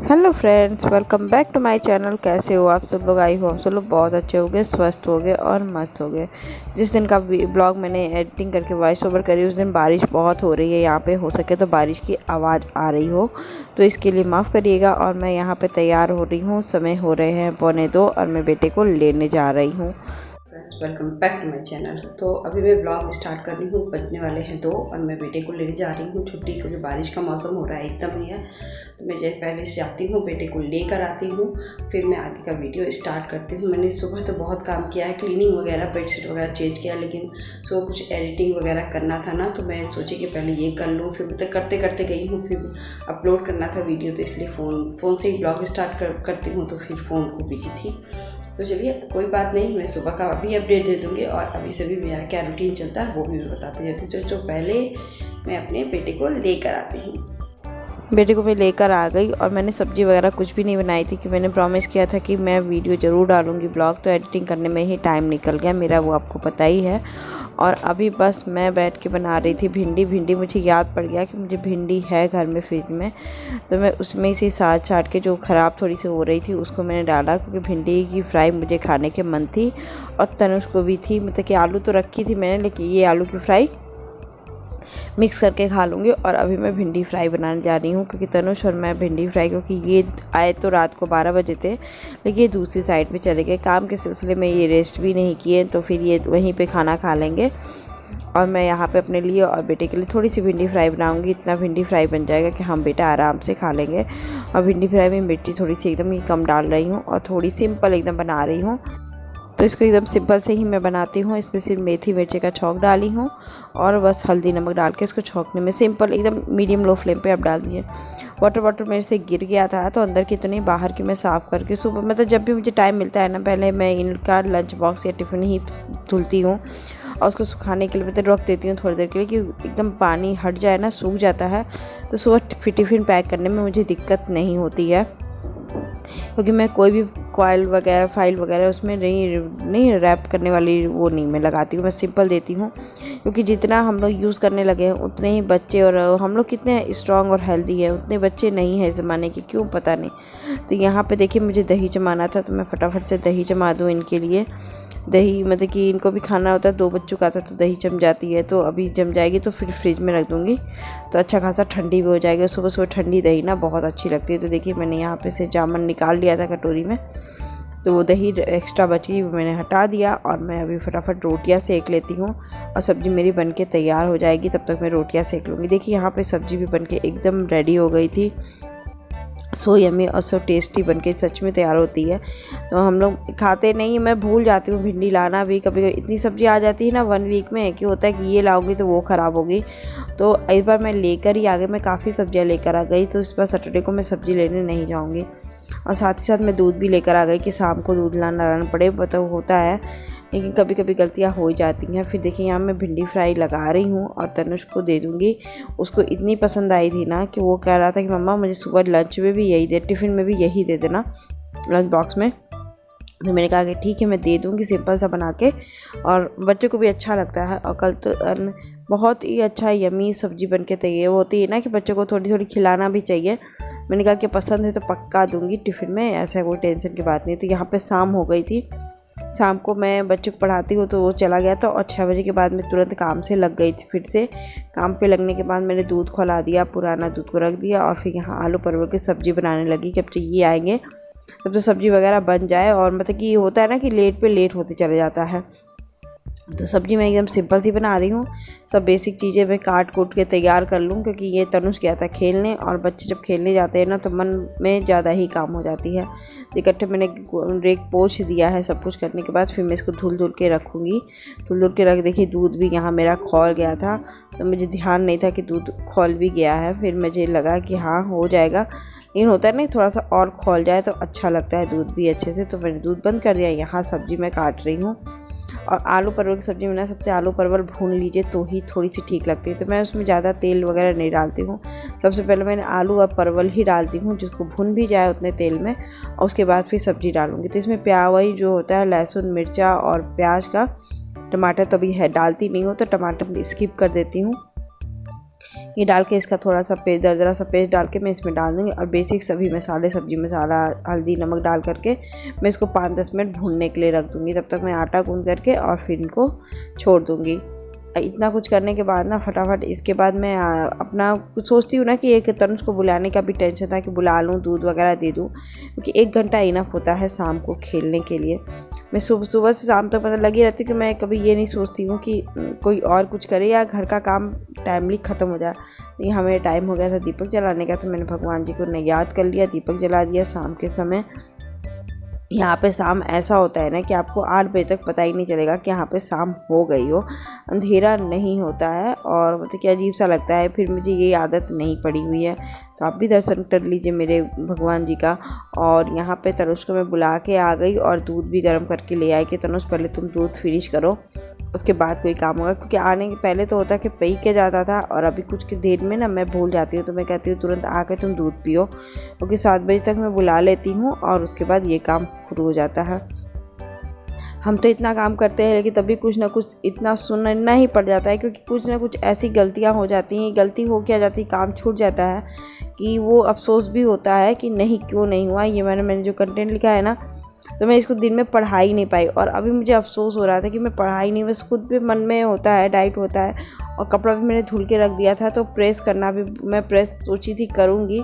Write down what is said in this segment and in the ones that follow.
Hello friends, welcome back to my channel. कैसे हो आप सब लोग? आई हो आप सब लोग बहुत अच्छे हो गए, स्वस्थ हो गए और मस्त हो गए। जिस दिन का ब्लॉग मैंने एडिटिंग करके वॉइस ओवर करी उस दिन बारिश बहुत हो रही है यहाँ पे। हो सके तो बारिश की आवाज़ आ रही हो तो इसके लिए माफ़ करिएगा। और मैं यहाँ पे तैयार हो रही हूँ, समय हो रहे हैं 1:45 और मैं बेटे को लेने जा रही हूँ। Welcome back to my channel. तो अभी मैं ब्लॉग स्टार्ट कर रही हूँ, बजने वाले हैं 2 और मैं बेटे को लेने जा रही हूँ छुट्टी, क्योंकि बारिश का मौसम हो रहा है एकदम ही है। तो मैं जैसे पहले से जाती हूँ, बेटे को लेकर आती हूँ, फिर मैं आगे का वीडियो स्टार्ट करती हूँ। मैंने सुबह तो बहुत काम किया है, क्लीनिंग वगैरह, बेडशीट वगैरह चेंज किया, लेकिन सुबह कुछ एडिटिंग वगैरह करना था ना, तो मैं सोची कि पहले ये कर लूँ। फिर मतलब करते करते गई हूँ, फिर अपलोड करना था वीडियो, तो इसलिए फ़ोन से ही ब्लॉग स्टार्ट करती हूँ, तो फिर फ़ोन को बिजी थी। तो चलिए कोई बात नहीं, मैं सुबह का अभी अपडेट दे दूँगी और अभी से भी मेरा क्या रूटीन चलता है वो भी मैं बताती जाती हूँ। तो पहले मैं अपने बेटे को लेकर आती हूँ। बेटे को मैं लेकर आ गई और मैंने सब्ज़ी वगैरह कुछ भी नहीं बनाई थी कि मैंने प्रॉमिस किया था कि मैं वीडियो ज़रूर डालूँगी ब्लॉग। तो एडिटिंग करने में ही टाइम निकल गया मेरा, वो आपको पता ही है। और अभी बस मैं बैठ के बना रही थी भिंडी। मुझे याद पड़ गया कि मुझे भिंडी है घर में फ्रिज में, तो मैं उसमें से छाट के जो ख़राब थोड़ी सी हो रही थी उसको मैंने डाला, क्योंकि भिंडी की फ्राई मुझे खाने के मन थी और तनुष को भी थी। मतलब कि आलू तो रखी थी मैंने, लेकिन ये आलू की फ्राई मिक्स करके खा लूँगी। और अभी मैं भिंडी फ्राई बनाने जा रही हूँ, क्योंकि तनुष और मैं भिंडी फ्राई, क्योंकि ये आए तो रात को 12 बजे थे, लेकिन ये दूसरी साइड पे चले गए काम के सिलसिले में, ये रेस्ट भी नहीं किए, तो फिर ये वहीं पे खाना खा लेंगे। और मैं यहाँ पे अपने लिए और बेटे के लिए थोड़ी सी भिंडी फ्राई बनाऊँगी। इतना भिंडी फ्राई बन जाएगा कि हम बेटा आराम से खा लेंगे। और भिंडी फ्राई में मिर्ची थोड़ी सी एकदम ही कम डाल रही हूँ और थोड़ी सिंपल एकदम बना रही हूँ। तो इसको एकदम सिंपल से ही मैं बनाती हूँ। इसमें सिर्फ मेथी मिर्ची का छौंक डाली हूँ और बस हल्दी नमक डाल के इसको छौंकने में सिंपल एकदम मीडियम लो फ्लेम पे आप डाल दीजिए। वाटर मेरे से गिर गया था, तो अंदर की तो नहीं बाहर की मैं साफ़ करके सुबह, मतलब जब भी मुझे टाइम मिलता है ना, पहले मैं इनका लंच बॉक्स या टिफ़िन ही धुलती हूँ और उसको सुखाने के लिए मैं तो रख देती हूँ थोड़ी देर के लिए, कि एकदम पानी हट जाए ना, सूख जाता है, तो सुबह टिफ़िन पैक करने में मुझे दिक्कत नहीं होती है। क्योंकि मैं कोई भी कॉइल वगैरह फाइल वगैरह उसमें नहीं रैप करने वाली वो नहीं मैं लगाती हूँ, मैं सिंपल देती हूँ। क्योंकि जितना हम लोग यूज़ करने लगे हैं उतने ही बच्चे, और हम लोग कितने स्ट्रॉन्ग और हेल्दी हैं, उतने बच्चे नहीं हैं ज़माने के, क्यों पता नहीं। तो यहाँ पे देखिए मुझे दही जमाना था, तो मैं फटाफट से दही जमा दूँ इनके लिए। दही मतलब कि इनको भी खाना होता है, 2 बच्चों का था, तो दही जम जाती है, तो अभी जम जाएगी तो फिर फ्रिज में रख दूँगी, तो अच्छा खासा ठंडी भी हो जाएगी। सुबह सुबह ठंडी दही ना बहुत अच्छी लगती है। तो देखिए मैंने यहाँ पे से जामन निकाल लिया था कटोरी में, तो वो दही एक्स्ट्रा बची वो मैंने हटा दिया और मैं अभी फटाफट रोटियां सेक लेती हूँ और सब्ज़ी मेरी बनके तैयार हो जाएगी, तब तक मैं रोटियां सेक लूँगी। देखिए यहाँ पे सब्ज़ी भी बनके एकदम रेडी हो गई थी, सो यमी और सो टेस्टी बनके सच में तैयार होती है। तो हम लोग खाते नहीं, मैं भूल जाती हूँ भिंडी लाना भी, कभी इतनी सब्ज़ी आ जाती है ना 1 वीक में, कि होता है कि ये लाऊंगी तो वो ख़राब होगी। तो इस बार मैं लेकर ही आ गई, मैं काफ़ी सब्जियाँ लेकर आ गई, तो इस बार सैटरडे को मैं सब्ज़ी लेने नहीं जाऊँगी। और साथ ही साथ मैं दूध भी लेकर आ गई कि शाम को दूध लाना पड़े, मतलब होता है, लेकिन कभी कभी गलतियाँ हो जाती हैं। फिर देखिए यहाँ मैं भिंडी फ्राई लगा रही हूँ और तनुष को दे दूँगी। उसको इतनी पसंद आई थी ना कि वो कह रहा था कि मम्मा मुझे सुबह लंच में भी यही दे, टिफ़िन में भी यही दे देना, लंच बॉक्स में। तो मैंने कहा कि ठीक है मैं दे दूँगी सिंपल सा बना के, और बच्चों को भी अच्छा लगता है। और कल तो बहुत ही अच्छा यमी सब्ज़ी बन के तैयार होती है ना, कि बच्चों को थोड़ी थोड़ी खिलाना भी चाहिए। मैंने कहा कि पसंद है तो पक्का दूँगी टिफ़िन में, ऐसा कोई टेंशन की बात नहीं। तो यहाँ पे शाम हो गई थी, शाम को मैं बच्चों को पढ़ाती हूँ तो वो चला गया था, और 6 बजे के बाद मैं तुरंत काम से लग गई थी। फिर से काम पे लगने के बाद मैंने दूध खौला दिया, पुराना दूध को रख दिया, और फिर यहाँ आलू परवल की सब्ज़ी बनाने लगी कि अब तो ये आएंगे तब तो सब्ज़ी वगैरह बन जाए। और मतलब कि होता है ना कि लेट पे लेट होते चले जाता है। तो सब्ज़ी मैं एकदम सिंपल सी बना रही हूँ, सब बेसिक चीज़ें मैं काट कूट के तैयार कर लूँ, क्योंकि ये तनुष गया था खेलने, और बच्चे जब खेलने जाते हैं ना तो मन में ज़्यादा ही काम हो जाती है। तो इकट्ठे मैंने रेक पोंछ दिया है सब कुछ करने के बाद, फिर मैं इसको धुल के रखूँगी। धुल के रख, देखिए दूध भी यहाँ मेरा खौल गया था, तो मुझे ध्यान नहीं था कि दूध खौल भी गया है। फिर मुझे लगा कि हाँ हो जाएगा, लेकिन होता है नहीं, थोड़ा सा और खौल जाए तो अच्छा लगता है दूध भी अच्छे से। तो मैंने दूध बंद कर दिया। यहाँ सब्ज़ी मैं काट रही हूँ, और आलू परवल की सब्ज़ी में ना सबसे आलू परवल भून लीजिए तो ही थोड़ी सी ठीक लगती है। तो मैं उसमें ज़्यादा तेल वगैरह नहीं डालती हूँ, सबसे पहले मैंने आलू और परवल ही डालती हूँ, जिसको भून भी जाए उतने तेल में, और उसके बाद फिर सब्ज़ी डालूँगी। तो इसमें वही जो होता है लहसुन मिर्चा और प्याज का, टमाटर तो अभी है डालती नहीं हूँ, तो टमाटर स्किप कर देती हूँ। ये डाल के इसका थोड़ा सा पेस्ट, दरदरा सा पेस्ट डाल के मैं इसमें डाल दूँगी और बेसिक सभी मसाले, सब्जी मसाला, हल्दी, नमक डाल करके मैं इसको 5-10 मिनट भूनने के लिए रख दूँगी। तब तक मैं आटा गूँथ करके और फिर इनको छोड़ दूँगी। इतना कुछ करने के बाद ना फटाफट इसके बाद मैं अपना कुछ सोचती हूँ ना कि एक तनुज को बुलाने का भी टेंशन था कि बुला लूँ, दूध वगैरह दे दूँ, क्योंकि 1 घंटा इनफ होता है शाम को खेलने के लिए। मैं सुबह से शाम तक पता लगी रहती कि मैं कभी ये नहीं सोचती हूँ कि कोई और कुछ करे या घर का काम टाइमली ख़त्म हो जाए। यहाँ मेरा टाइम हो गया था दीपक जलाने का, तो मैंने भगवान जी को याद कर लिया, दीपक जला दिया शाम के समय। यहाँ पे शाम ऐसा होता है ना कि आपको 8 बजे तक पता ही नहीं चलेगा कि यहाँ पे शाम हो गई हो, अंधेरा नहीं होता है और मतलब क्या अजीब सा लगता है। फिर मुझे ये आदत नहीं पड़ी हुई है, तो आप भी दर्शन कर लीजिए मेरे भगवान जी का। और यहाँ पे तनुष को मैं बुला के आ गई और दूध भी गर्म करके ले आई कि तनुष पहले तुम दूध फिनिश करो, उसके बाद कोई काम होगा। क्योंकि आने के पहले तो होता कि पी के जाता था और अभी कुछ की देर में ना मैं भूल जाती हूँ, तो मैं कहती हूँ तुरंत आके तुम दूध पियो, क्योंकि 7 बजे तक मैं बुला लेती हूँ और उसके बाद ये काम शुरू हो जाता है। हम तो इतना काम करते हैं लेकिन तभी कुछ ना कुछ इतना सुनना ही पड़ जाता है, क्योंकि कुछ ना कुछ ऐसी गलतियाँ हो जाती हैं, गलती हो क्या जाती है, काम छूट जाता है कि वो अफसोस भी होता है कि नहीं क्यों नहीं हुआ। ये मैंने जो कंटेंट लिखा है ना, तो मैं इसको दिन में पढ़ा ही नहीं पाई और अभी मुझे अफसोस हो रहा था कि मैं पढ़ा ही नहीं, बस खुद भी मन में होता है, डाइट होता है। और कपड़ा भी मैंने धुल के रख दिया था, तो प्रेस करना भी मैं प्रेस सोची थी करूँगी,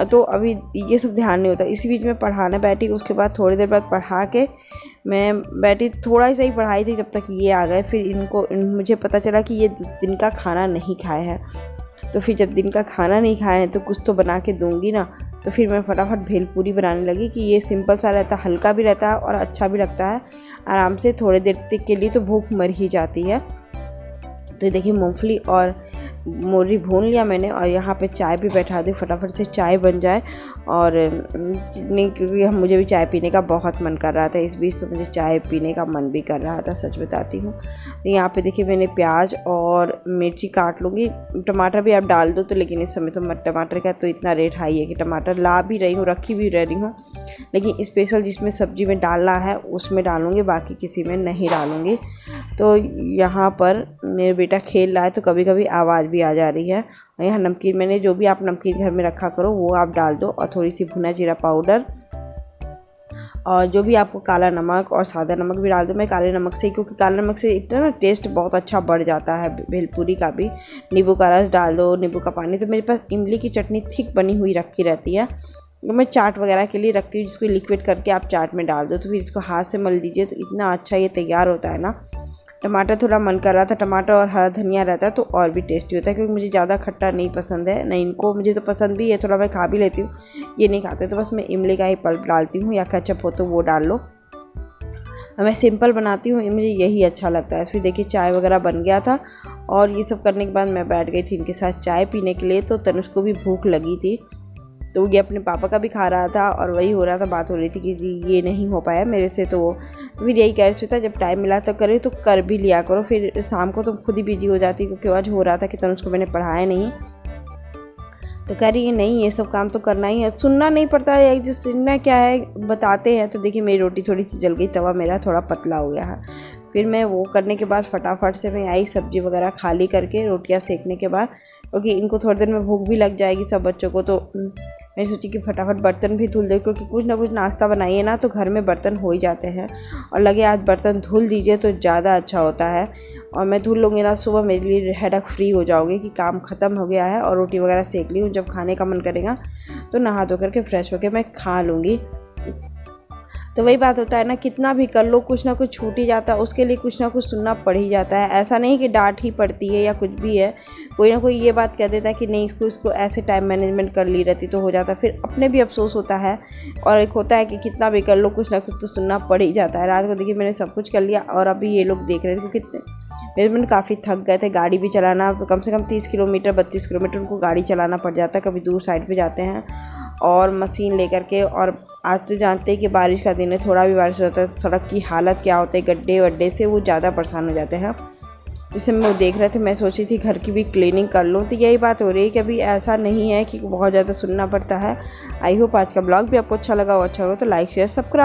तो अभी ये सब ध्यान नहीं होता। इसी बीच में पढ़ाने बैठी, उसके बाद थोड़ी देर बाद पढ़ा के मैं बैठी, थोड़ा सा ही पढ़ाई थी जब तक ये आ गए। फिर मुझे पता चला कि ये दिन का खाना नहीं खाए हैं, तो फिर जब दिन का खाना नहीं खाए हैं तो कुछ तो बना के दूंगी ना। तो फिर मैं फटाफट भेलपूरी बनाने लगी कि ये सिंपल सा रहता है, हल्का भी रहता है और अच्छा भी लगता है आराम से, थोड़ी देर तक के लिए तो भूख मर ही जाती है। तो देखिए मूंगफली और मोरी भून लिया मैंने और यहाँ पे चाय भी बैठा दी, फटाफट से चाय बन जाए। और नहीं, क्योंकि मुझे भी चाय पीने का बहुत मन कर रहा था इस बीच, तो मुझे चाय पीने का मन भी कर रहा था, सच बताती हूँ। तो यहाँ पे देखिए मैंने प्याज और मिर्ची काट लूँगी, टमाटर भी आप डाल दो तो, लेकिन इस समय तो टमाटर का तो इतना रेट हाई है कि टमाटर ला भी रही हूँ, रखी भी रही हूँ, लेकिन स्पेशल जिसमें सब्ज़ी में डालना है उसमें डालूँगी, बाकी किसी में नहीं डालूँगी। तो यहाँ पर मेरा बेटा खेल रहा है तो कभी कभी आवाज़ भी आ जा रही है। यहाँ नमकीन मैंने, जो भी आप नमकीन घर में रखा करो वो आप डाल दो, और थोड़ी सी भुना जीरा पाउडर और जो भी आपको काला नमक और सादा नमक भी डाल दो। मैं काले नमक से, क्योंकि काले नमक से इतना ना टेस्ट बहुत अच्छा बढ़ जाता है भेलपूरी का भी। नींबू का रस डाल दो, नींबू का पानी। तो मेरे पास इमली की चटनी थिक बनी हुई रखी रहती है, तो मैं चाट वगैरह के लिए रखती हूँ, जिसको लिक्विड करके आप चाट में डाल दो। तो फिर इसको हाथ से मल दीजिए तो इतना अच्छा ये तैयार होता है ना। टमाटर थोड़ा मन कर रहा था, टमाटर और हरा धनिया रहता है तो और भी टेस्टी होता है, क्योंकि मुझे ज़्यादा खट्टा नहीं पसंद है, नहीं इनको, मुझे तो पसंद भी है, थोड़ा मैं खा भी लेती हूँ, ये नहीं खाते। तो बस मैं इमली का ही पल्प डालती हूँ, या केचप हो तो वो डाल लो। मैं सिंपल बनाती हूँ, मुझे यही अच्छा लगता है। फिर देखिए चाय वगैरह बन गया था और ये सब करने के बाद मैं बैठ गई थी इनके साथ चाय पीने के लिए। तो तनुष को भी भूख लगी थी, तो ये अपने पापा का भी खा रहा था और वही हो रहा था, बात हो रही थी कि जी ये नहीं हो पाया मेरे से। तो फिर यही कह रहे थे जब टाइम मिला तो करे, तो कर भी लिया करो। फिर शाम को तो खुद ही बिजी हो जाती, क्योंकि आज हो रहा था कि तनुष को मैंने पढ़ाया नहीं। तो कह रही है नहीं, ये सब काम तो करना ही है, सुनना नहीं पड़ता है, जो सुनना क्या है बताते हैं। तो देखिए मेरी रोटी थोड़ी सी जल गई, तवा मेरा थोड़ा पतला हो गया है। फिर मैं वो करने के बाद फटाफट से मैं आई सब्ज़ी वगैरह खाली करके, रोटियां सेकने के बाद, क्योंकि इनको थोड़ी देर में भूख भी लग जाएगी सब बच्चों को। तो मैंने सोची कि फटाफट बर्तन भी धुल दे, क्योंकि कुछ ना कुछ नाश्ता बनाइए ना तो घर में बर्तन हो ही जाते हैं, और लगे आज बर्तन धुल दीजिए तो ज़्यादा अच्छा होता है। और मैं धुल लूँगी ना, सुबह मेरे लिए हेडक फ्री हो जाओगे कि काम ख़त्म हो गया है और रोटी वगैरह सेक ली हूँ। जब खाने का मन करेगा तो नहा धो करके फ्रेश होकर मैं खा लूँगी। तो वही बात होता है ना, कितना भी कर लो कुछ ना कुछ छूट ही जाता है, उसके लिए कुछ ना कुछ सुनना पड़ ही जाता है। ऐसा नहीं कि डांट ही पड़ती है या कुछ भी है, कोई ना कोई ये बात कह देता है कि नहीं इसको ऐसे टाइम मैनेजमेंट कर ली रहती तो हो जाता, फिर अपने भी अफसोस होता है। और एक होता है कि कितना भी कर लो कुछ ना कुछ तो सुनना पड़ ही जाता है। रात को देखिए मैंने सब कुछ कर लिया और अभी ये लोग देख रहे थे, क्योंकि मेरे हस्बैंड काफ़ी थक गए थे, गाड़ी भी चलाना कम से कम 30 किलोमीटर 32 किलोमीटर उनको गाड़ी चलाना पड़ जाता है, कभी दूर साइड पर जाते हैं और मशीन लेकर के। और आज तो जानते हैं कि बारिश का दिन है, थोड़ा भी बारिश होता है सड़क की हालत क्या होता है, गड्ढे वड्ढे से वो ज़्यादा परेशान हो जाते हैं। जिससे मैं वो देख रहे थे, मैं सोची थी घर की भी क्लीनिंग कर लूँ। तो यही बात हो रही है कि अभी ऐसा नहीं है कि बहुत ज़्यादा सुनना पड़ता है। आई होप आज का ब्लॉग भी आपको अच्छा लगा हो तो लाइक शेयर सब्सक्राइब।